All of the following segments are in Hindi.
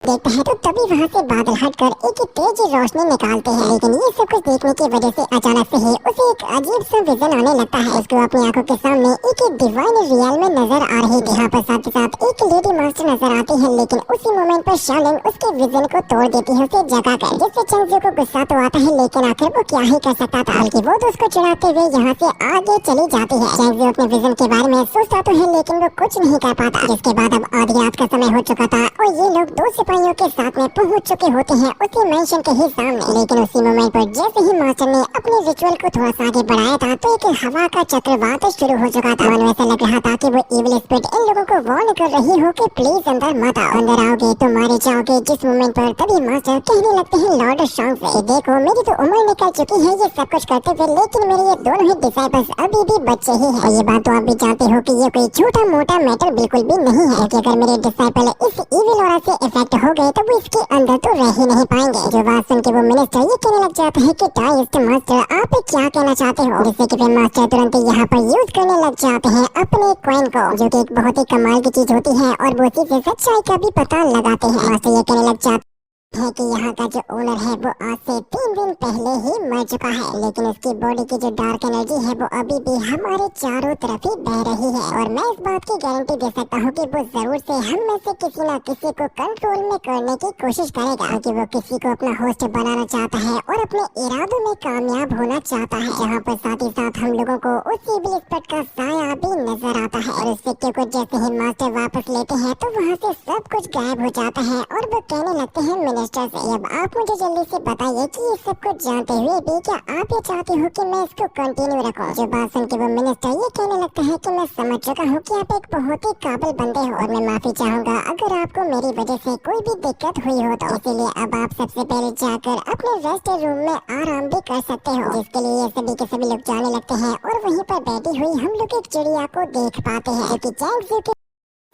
देखता है तो तभी वहाँ से बादल हटकर एक तेज रोशनी निकालते हैं। लेकिन ये सब कुछ देखने की वजह से अचानक से ही उसे एक अजीब सा विजन आने लगता है। उसको अपनी आंखों के सामने एक डिवाइन रियल में नजर आ रही थी। यहाँ पर साथ ही साथ एक लेडी मास्टर नजर आती है, लेकिन उसी मोमेंट पर शाओलिन उसके विजन को तोड़ देती है, उसे जगाकर, जिससे चेंगज़ू को गुस्सा तो आता है लेकिन आखिर वो क्या ही कर सकता था, बल्कि वो तो उसको चिढ़ाते हुए यहाँ से आगे चली जाती है। चेंगज़ू अपने विजन के बारे में सोचता तो है लेकिन वो कुछ नहीं कर पाता। जिसके बाद अब आधी रात का समय हो चुका था और ये लोग दो सिपाहियों के साथ में पहुंच चुके होते हैं उसी मेंशन के ही सामने। लेकिन उसी मोमेंट पर जैसे ही मास्टर ने अपने रिचुअल को थोड़ा सा आगे बढ़ाया था तो एक हवा का चक्रवात शुरू हो चुका था। मन ऐसा लग रहा था कि वो इविल स्पिरिट इन लोगों को वार्न कर रही हो कि प्लीज अंदर मत आओ, अंदर आओगे तो मारे जाओगे। जिस मोमेंट पर तभी मास्टर कहने लगते हैं लॉर्ड शॉन्ग से, देखो मेरी तो उम्र निकल चुकी है ये सब कुछ करते हुए, लेकिन मेरे ये दोनों ही डिसाइपल्स अभी भी बच्चे ही हैं। और ये बात तो आप भी जानते हो कि ये कोई छोटा मोटा मैटर बिल्कुल भी नहीं है कि अगर मेरे डिसाइपल इस इविल ऑरा से इफेक्ट हो गए तो वो इसके अंदर तो रह ही नहीं पाएंगे। जो बात सुन के वो मिनिस्टर ये कहने लग जाता है कि टाइस्ट मास्टर आप क्या कहना चाहते हो, जिससे कि फिर मास्टर तुरंत यहाँ पर यूज करने लग जाते हैं अपने कॉइन को, जो कि एक बहुत ही कमाल की चीज होती है और वो उसी से सच्चाई का भी पता लगाते हैं। मास्टर ये कहने लग जाते है कि यहाँ का जो ओनर है वो आज से 3 दिन पहले ही मर चुका है, लेकिन उसकी बॉडी की जो डार्क एनर्जी है वो अभी भी हमारे चारों तरफ ही बह रही है। और मैं इस बात की गारंटी दे सकता हूँ कि वो जरूर से हम में से किसी न किसी को कंट्रोल में करने की कोशिश करेगा, क्योंकि वो किसी को अपना होस्ट बनाना चाहता है और अपने इरादों में कामयाब होना चाहता है। जहाँ पर साथ ही साथ हम लोगों को उस इविल स्पिरिट का साया भी नजर आता है। और उस सिक्के को जैसे ही मास्टर वापस लेते हैं तो वहाँ से सब कुछ गायब हो जाता है और वो कहने लगते हैं मिनिस्टर से, अब आप मुझे जल्दी से बताइए कि ये सब कुछ जानते हुए भी क्या आप ये चाहते हो कि मैं इसको कंटिन्यू रखूं। जो बात सुन के वो मिनिस्टर ये कहने लगता है कि मैं समझ चुका हूँ कि आप एक बहुत ही काबिल बंदे हो और मैं माफी चाहूंगा अगर आपको मेरी वजह से कोई भी दिक्कत हुई हो तो। इसीलिए अब आप सबसे पहले जाकर अपने रेस्ट रूम में आराम भी कर सकते हो, जिसके लिए सभी के सभी लोग जाने लगते हैं। और वहीं पर बैठी हुई हम लोग एक चिड़िया को देख पाते हैं जो कि चेंगज़ू के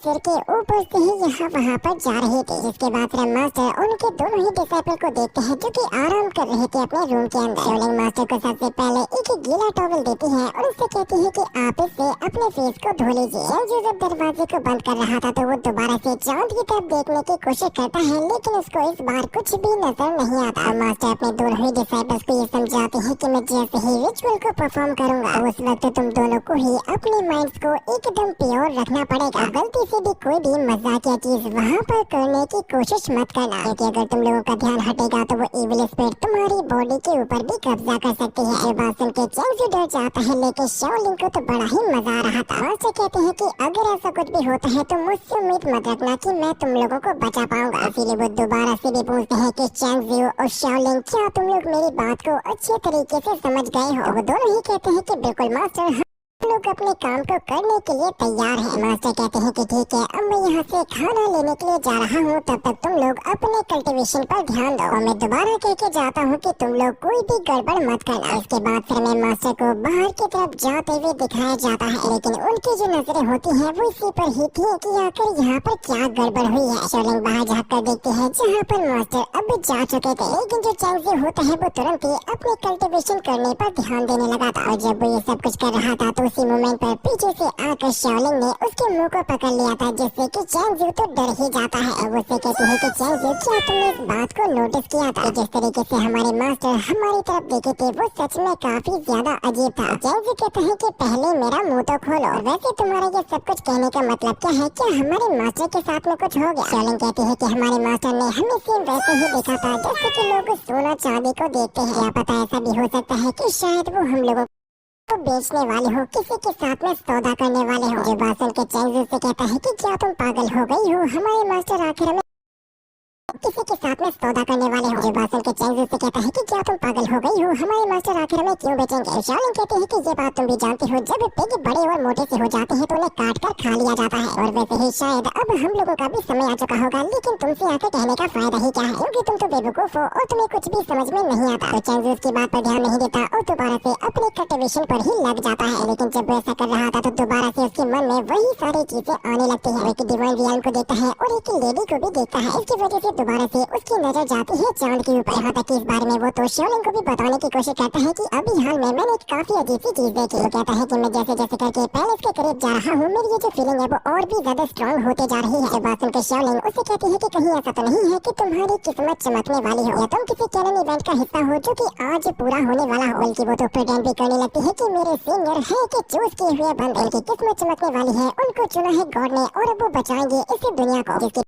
सिर के ऊपर से ही यहाँ वहाँ पर जा रहे थे। जिसके बाद फिर मास्टर उनके दोनों ही डिसाइपल को देखते हैं जो कि आराम कर रहे थे अपने रूम के अंदर। शाओलिन मास्टर को सबसे पहले एक गीला टॉवल देती है और उससे कहती है कि आप इससे अपने फेस को धो लीजिए। चेंगज़ू जब दरवाजे को बंद कर रहा था तो वो दोबारा से चांद की तरफ देखने की कोशिश करता है, लेकिन उसको इस बार कुछ भी नजर नहीं आता। और मास्टर अपने दोनों ही डिसाइपल्स को ये समझाते हैं कि मैं जैसे ही रिचुअल को परफॉर्म करूंगा उस वक्त तुम दोनों को ही अपने माइंड्स को एकदम प्योर रखना पड़ेगा। गलती से भी कोई भी मजाकिया चीज वहाँ पर करने की कोशिश मत करना, क्योंकि अगर तुम लोगों का ध्यान हटेगा तो वो इविल स्पिरिट तुम्हारी बॉडी के ऊपर भी कब्जा कर सकती है। ये बात सुन के चेंगज़ू डर जाता है, लेकिन शाओलिन को तो बड़ा ही मजा आ रहा था। मास्टर कहते हैं कि अगर ऐसा कुछ भी होता है तो मुझसे उम्मीद मत रखना कि मैं तुम लोगों को बचा पाऊंगा। इसीलिए वो दोबारा से भी पूछते हैं कि चेंगज़ू और शाओलिन क्या तुम लोग मेरी बात को अच्छे तरीके से समझ गए हो। वो दोनों ही कहते हैं कि बिल्कुल मास्टर, लोग अपने काम को करने के लिए तैयार हैं। मास्टर कहते हैं कि ठीक है, अब मैं यहाँ से खाना लेने के लिए जा रहा हूँ, तब तक तुम लोग अपने कल्टीवेशन पर ध्यान दो। और मैं दोबारा कह के जाता हूँ कि तुम लोग कोई भी गड़बड़ मत करना। इसके बाद फिर मैं मास्टर को बाहर की तरफ जाते हुए दिखाया जाता है, लेकिन उनकी जो नजरें होती हैं वो इसी पर ही थी कि आखिर यहाँ पर क्या गड़बड़ हुई है। शाओलिन बाहर झाँक कर देखती है जहाँ पर मास्टर अब जा चुके थे, लेकिन जो चेंगज़ू होता है वो तुरंत ही अपने कल्टीवेशन करने पर ध्यान देने लगा था। और जब वो ये सब कुछ कर रहा था तो उसी मोमेंट पर पीछे से आकर शाओलिन ने उसके मुंह को पकड़ लिया था, जिससे कि चेंगज़ू तो डर ही जाता है। और उससे कहती है कि चेंगज़ू, क्या तुमने इस बात को नोटिस किया था? जिस तरीके से हमारे मास्टर हमारी तरफ देखे थे वो सच में काफी ज्यादा अजीब था। चेंगज़ू कहता है कि पहले मेरा मुंह तो खोलो, वैसे तुम्हारा ये सब कुछ कहने का मतलब क्या है? क्या हमारे मास्टर के साथ में कुछ हो गया? शाओलिन कहती है कि हमारे मास्टर ने हमें सेम वैसे ही देखा था जैसे कि लोग सोना चांदी को देखते हैं। क्या पता ऐसा भी हो सकता है कि शायद वो हम लोगों तो बेचने वाले हो, किसी के साथ में सौदा करने वाले हो। जो बात सुन के चेंगज़ू से कहता है कि क्या तुम पागल हो गई हो? हमारे मास्टर आखिर में किसी के साथ में सौदा करने वाले हो। जो बात सुन के चेंगज़ू से कहता है कि क्या तुम पागल हो गई हो? हमारे मास्टर आखिर में क्यों बेचेंगे? शाओलिन कहते हैं कि ये बात तुम भी जानती हो, जब पिग बड़े और मोटे से हो जाते हैं तो उन्हें काट कर खा लिया जाता है। और वैसे ही शायद अब हम लोगों का भी समय आ चुका होगा, लेकिन तुमसे आके कहने का फायदा ही क्या है, क्योंकि तुम तो बेवकूफ हो और तुम्हें कुछ भी समझ में नहीं आता। तो चेंगज़ू इसकी बात पर ध्यान नहीं देता और दोबारा से अपने कल्टीवेशन पर ही लग जाता है। लेकिन जब वो ऐसा कर रहा था तो दोबारा से उसके मन में वही सारी चीजें आने लगती है। एक डिवाइन रियल को देखता है और एक लेडी को भी देखता है। इसकी वजह से दोबारा से उसकी नजर जाती है चांद के ऊपर। यहाँ तक कि इस बारे में वो तो शाओलिन को भी बताने की कोशिश करता है कि अभी हाल में मैंने एक काफी अजीब सी चीज देखी। वो कहता है कि मैं जैसे जैसे करके पैलेस के करीब जा रहा हूँ मेरी ये जो फीलिंग है वो और भी ज्यादा स्ट्रॉन्ग होते जा रही है। जो बात सुनकर शाओलिन उससे कहती है कि कहीं ऐसा तो नहीं है कि तुम्हारी किस्मत चमकने वाली हो या तुम किसी कैनन इवेंट का हिस्सा हो जो कि आज पूरा होने वाला हो। बल्कि वो तो प्रिटेंड भी करने लगती है कि मेरे सीनियर है कि चूज किए हुए बंदे की किस्मत चमकने वाली है, उनको चुना है गॉड ने और अब वो बचाएंगे इस दुनिया को। जिसके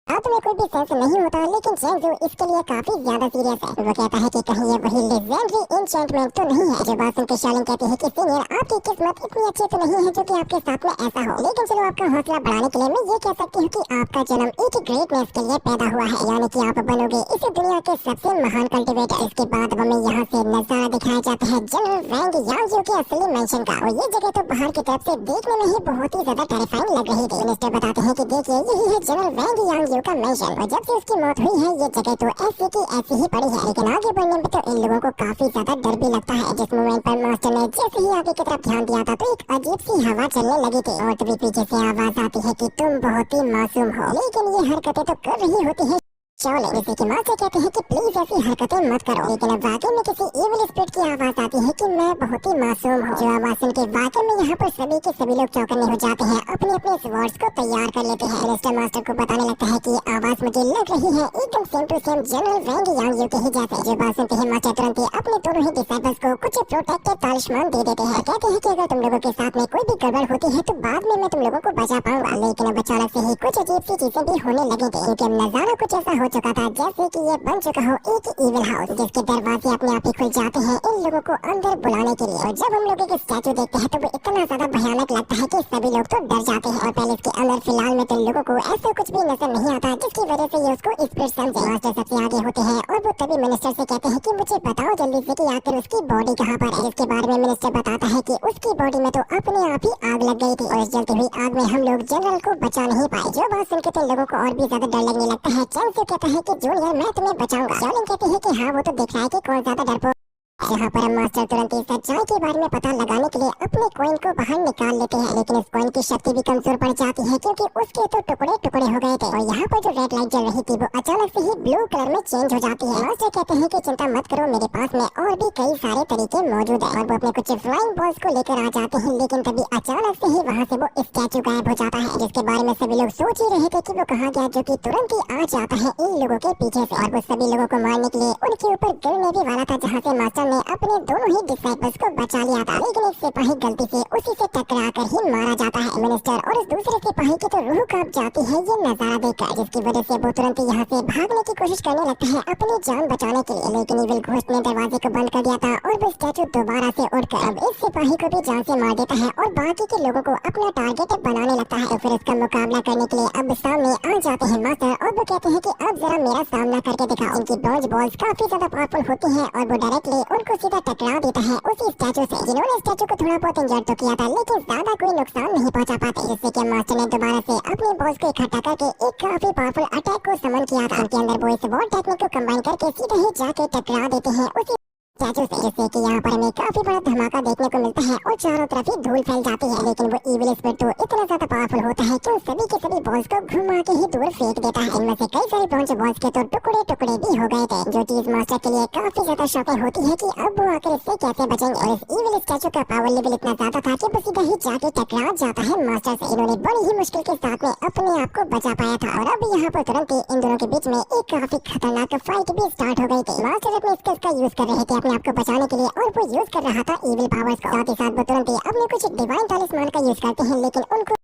बात में कोई भी सेंस नहीं होता, लेकिन चैंगजू इसके लिए काफी ज्यादा सीरियस है। वो कहता है कि कहीं ये वही लेजेंडरी एन्चेंटमेंट तो नहीं है। जो बात सुनकर शाओलिन कहती है कि सीनियर आपकी किस्मत इतनी अच्छी तो नहीं है जो कि आपके साथ में ऐसा हो, लेकिन चलो आपका हौसला बढ़ाने के लिए मैं ये कह सकती हूँ कि आपका जन्म एक ग्रेटनेस के लिए पैदा हुआ है, यानी कि आप बनोगे इस दुनिया के सबसे महान कल्टिवेटर। इसके बाद हमें यहाँ से नजारा दिखाया जाता है जनरल वैंग यांगजू के असली मेंशन का। और ये जगह तो बाहर की तरफ से देखने में ही बहुत ही ज्यादा टेरिफाइंग लग रही थी। मिनिस्टर बताते हैं कि देखिए यही है जनरल वैंग यांगजू का मेंशन, और जब से उसकी मौत हुई है ये जगह तो ऐसी की ऐसी ही पड़ी है। लेकिन आगे बढ़ने में तो इन लोगों को काफी ज्यादा डर भी लगता है। जिस मोमेंट पर मास्टर ने जैसे ही आगे की तरफ ध्यान दिया था तो एक अजीब सी हवा चलने लगी थी और तभी पीछे से आवाज आती है कि तुम बहुत ही मासूम हो, लेकिन ये हरकतें तो कर रही होती है शाओलिन। जैसे कि माँ से कहते हैं कि प्लीज ऐसी हरकतें मत करो, लेकिन अब वाकई में किसी इविल स्पिरिट की आवाज आती है कि मैं बहुत ही मासूम हूँ। जो आवाज सुन के वाकई में यहाँ पर सभी के सभी लोग चौकन्ने हो जाते हैं, अपने अपने स्वर्ड्स को तैयार कर लेते हैं। मिनिस्टर मास्टर को बताने लगता है कि आवाज मुझे लग रही है एकदम सेम टू सेम जनरल वैंग यांगजू के ही जैसे। जो बात सुनते ही मास्टर तुरंत ही अपने दोनों ही डिसाइपल्स को कुछ प्रोटेक्टिव तालिस्मान दे देते हैं। कहते हैं कि अगर तुम लोगों के साथ में कोई भी गड़बड़ होती है तो बाद में मैं तुम लोगों को बचा पाऊंगा। लेकिन अब अचानक से ही कुछ अजीब सी चीजें भी होने लगी थी, क्योंकि नजारा कुछ ऐसा हो चुका था जैसे कि ये बन चुका हो एक इविल हाउस, जिसके दरवाजे अपने आप ही खुल जाते हैं इन लोगों को अंदर बुलाने के लिए। और जब हम लोग एक स्टैचू देखते हैं तो वो इतना ज्यादा भयानक लगता है कि सभी लोग तो डर जाते हैं। और पहले इसके अंदर फिलहाल में तो लोगों को ऐसा कुछ भी नजर नहीं आता, जिसकी वजह से ये उसको स्पिरिट समझे। मास्टर सबसे आगे होते हैं और वो तभी मिनिस्टर से कहते हैं कि मुझे बताओ जल्दी से कि आखिर उसकी बॉडी कहाँ पर है। जिसके बारे में मिनिस्टर बताता है कि उसकी बॉडी में तो अपने आप ही आग लग गई थी और इस जलती हुई आग में हम लोग जनरल को बचा नहीं पाए। जो बात सुनकर तो लोगों को और भी ज्यादा डर लगने लगता है। चैंग से कहता है कि जूनियर मैं तुम्हें बचाऊंगा। शाओलिन कहती है कि हाँ वो तो दिख रहा है कि कौन ज्यादा डरपोक। यहाँ पर मास्टर तुरंत इस सच्चाई के बारे में पता लगाने के लिए अपने कॉइन को बाहर निकाल लेते हैं, लेकिन इस कॉइन की शक्ति भी कमजोर पड़ जाती है क्योंकि उसके तो टुकड़े टुकड़े हो गए थे। और यहाँ पर जो रेड लाइट जल रही थी वो अचानक से ही ब्लू कलर में चेंज हो जाती है। मास्टर कहते हैं कि चिंता मत करो, मेरे पास में और भी कई सारे तरीके मौजूद है। और वो अपने कुछ फ्लाइंग बॉल्स को लेकर आ जाते हैं, लेकिन तभी अचानक से ही वहाँ से वो स्टैचू गायब हो जाता है, जिसके बारे में सभी लोग सोच ही रहे थे कि वो कहाँ गया, जो कि तुरंत ही आ जाता है इन लोगों के पीछे से। और वो सभी लोगों को मारने के लिए उनके ऊपर गिरने भी वाला था, जहाँ से मास्टर ने अपने दोनों ही डिसाइपल्स को बचा लिया था। लेकिन एक सिपाही गलती से उसी से टकरा कर ही मारा जाता है। मिनिस्टर और उस दूसरे सिपाही की तो रूह कांप जाती है ये नजारा देखकर, जिसकी वजह से वो तुरंत यहाँ से भागने की कोशिश करने लगता है अपनी जान बचाने के लिए। लेकिन इविल घोस्ट ने दरवाजे को बंद कर दिया था और वो स्टैचू दोबारा से उड़कर अब इस सिपाही को भी जान से मार देता है और बाकी के लोगों को अपना टारगेट बनाने लगता है। फिर इसका मुकाबला करने के लिए अब सामने आ जाते हैं मास्टर और वो कहते हैं कि अब जरा मेरा सामना करके दिखाओ। इनकी बॉल्स काफी ज्यादा पावरफुल होती है और वो डायरेक्टली उनको सीधा टकरा देता है उसी स्टैचू से, जिन्होंने स्टैचू को थोड़ा बहुत इंजर्ड तो किया था लेकिन ज्यादा कोई नुकसान नहीं पहुंचा पाते। जिससे कि मास्टर ने दोबारा से अपनी बॉल्स को इकट्ठा करके एक काफी पावरफुल अटैक को समन किया था। उनके अंदर वो इस वॉर टेक्निक को कंबाइन करके सीधे ही जाके टकरा देते हैं उसी स्टैचू से, जिससे कि यहाँ पर हमें काफी बड़ा धमाका देखने को मिलता है और चारों तरफ ही धूल फैल जाती है। लेकिन वो इविल स्पिरिट तो इतना ज्यादा पावरफुल होता है कि सभी के सभी बॉल्स को घुमा के ही दूर फेंक देता है। इनमें से कई सारे ब्रॉन्ज बॉल्स के तो टुकड़े टुकड़े भी हो गए थे, जो चीज मास्टर के लिए काफी ज्यादा शॉकिंग होती है कि अब वो आकर इससे कैसे बचेंगे। और इस इविल स्टैचू का पावर लेवल इतना ज्यादा था कि वो सीधा ही जाके टकरा जाता है मास्टर से। इन्होंने बड़ी ही मुश्किल के साथ में अपने आप को बचा पाया था और अब यहाँ पर तुरंत ही इन दोनों के बीच में एक काफी खतरनाक फाइट भी स्टार्ट हो गई थी। मास्टर अपने स्किल्स का यूज कर रहे थे अपने आप को बचाने के लिए और वो यूज कर रहा था इविल पावर्स को। साथ ही साथ वो तुरंत ही अपने कुछ डिवाइन टैलिस्मान का यूज करते हैं, लेकिन उनको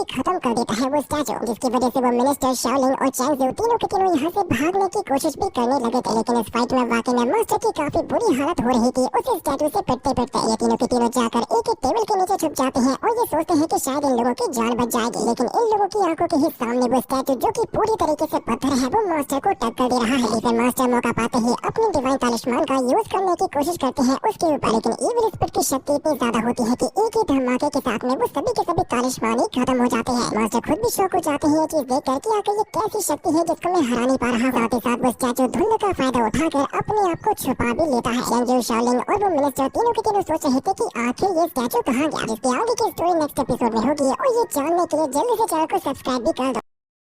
खत्म कर देता है वो स्टैचू, जिसकी वजह से वो मिनिस्टर शाओलिन और चैंगजू तीनों के तीनों यहाँ से भागने की कोशिश भी करने लगे थे। लेकिन इस फाइट में वाकई में मास्टर की काफी बुरी हालत हो रही थी उस स्टैचू से पिटते पिटते। ये तीनों के तीनों जाकर एक टेबल के नीचे छुप जाते हैं और ये सोचते हैं कि शायद इन लोगों की जान बच जाएगी। लेकिन इन लोगों की आंखों के ही सामने वो स्टैचू जो की पूरी तरीके से पत्थर है वो मास्टर को टक्कर दे रहा है। जिसे मास्टर मौका पाते ही अपने डिवाइन तालिस्मान का यूज करने की कोशिश करते हैं उसके ऊपर, लेकिन इविल स्पिरिट की शक्ति इतनी ज्यादा होती है कि एक ही धमाके के साथ में वो सभी के सभी तालिस्मान ही खत्म हो जाते हैं। मास्टर खुद भी शौक हो जाते हैं ये चीज देखकर कि आखिर ये कैसी शक्ति है जिसको मैं हरा नहीं पा रहा। साथ ही साथ वो स्टैचू धुंध का फायदा उठाकर अपने आप को छुपा भी लेता है। चैंगजू, शाओलिन और वो मिनिस्टर तीनों के तीनों सोच रहे थे कि आखिर ये स्टैचू कहाँ गया। जिसके आगे की स्टोरी नेक्स्ट एपिसोड में होगी और ये जानने के लिए जल्दी से चैनल को सब्सक्राइब भी कर दो।